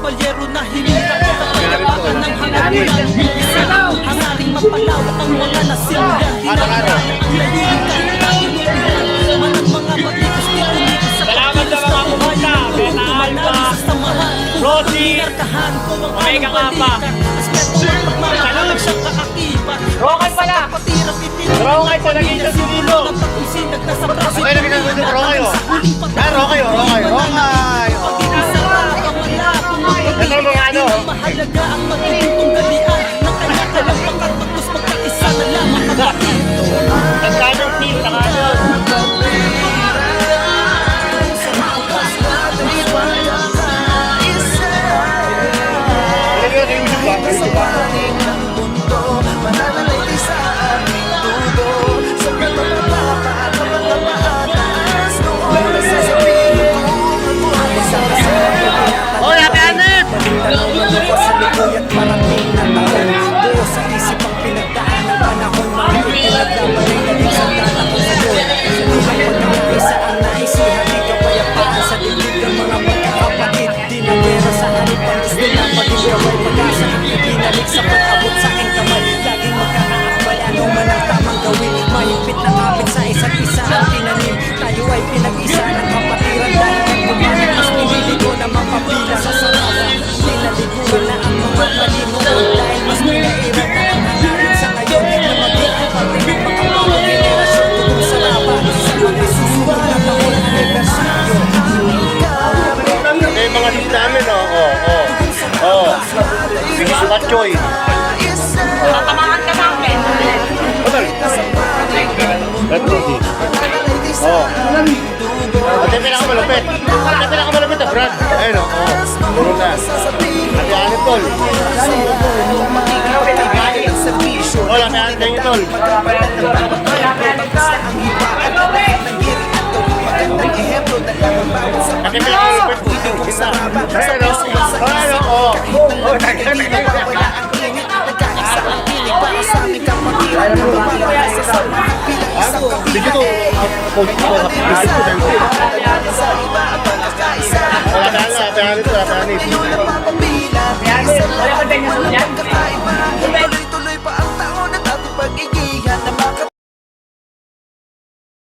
kabalyero na hinirap sa kapayapaan ng hangganan. Isa hangaring mapalawak ang mga nasimulan. Dinakilala ang nalilikan na inurihan. Manang mga batikos ni umikas sa kapilos na buhayan. Tumanali sa samahan. Rosy, Omega Kappa, aspeto ng pagmamahal siyang kaakibat. Rokay pala! Rokay sa naging sa sinulo! Okay, naging sa sinulo, Rokay o! Rokay o, Rokay! Rokay! Ito ang mga ano? Mahalaga ang magiging tunggalian ng kanya-kanyang pagkatapos magkaisa na lamang kapatid. Ang kanong team, nakanong! Sa panig ng mundo, mananalay sa aming tubo. Sa pagpapataas ng mga pataas noon, sasabihin kong mabuhay sa kasama. Oh, nakanip! Malintanaw na sa likoy at parating na taon. Buo sa isip ang pinagdaan ng panahon. Mga ipinagdamay naging sandata ko ngayon. Sa ibang pagkakaisa ang naisihan, di kapayapaan sa dibdib ng mga magkakapatid. Di na pera sa halipan, gusto na maging gaway pag-asa. Pinalik sa pag-abot sa aking kamay. Laging magkakaakbay, ano man ang tamang gawin. Mahigpit na kapit sa isa't isa ang tinanim. Tayo ay pinag-isa ng kapatiran. Dahil ang bumalik, mas pinili ko na mapapila sa sarapa. Tinaliguan na ang mga malimuon. Dahil mas pinairan na ang hangarin sa ngayon. Na maging kapatid ng makapawang generasyon. Tugong sarapa sa mga susunod na taon ng anibersaryo. Yung mga list namin, Sige, sukat choy. Tatamaan ka namin. Hotel. Red Rosy. Ito yung pinakamalapit. Ito yung pinakamalapit na brand. Ayun o. Puro na. Ate Anip, tol. Hola, may Anip yung tol. Ate yung pinakamalapit. Ayun o. Ayun o. Dito to, post ko, kapit ko dahil ko. Wala na, wala na.